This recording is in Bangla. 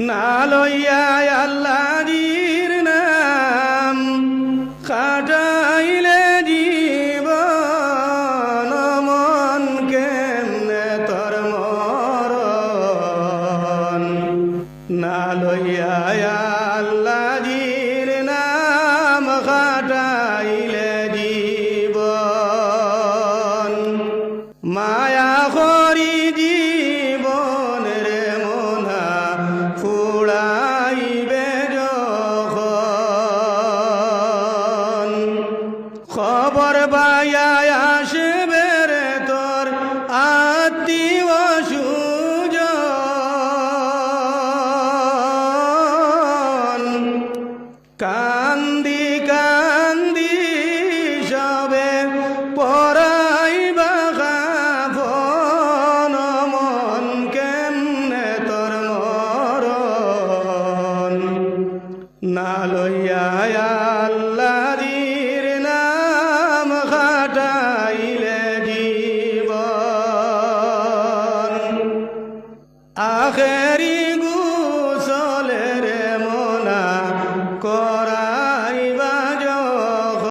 না লইয়া আল্লাহর নাম খাটাইলে জীবন মন কেমনে তোর মরণ না লইয়া আল্লাহর নাম খাটাইলে জীবন মায়া করি জীবন রে মনা ফুড়াইবে যখন খবর পাইয়া আসবে রে তোর আত্মীয় সুজন কান্দি কান্দি সবে পরাইবা কাফন মন কেমনে তোর মরণ না লইয়া আল্লাহর নাম খাটাইলে জীবন আখে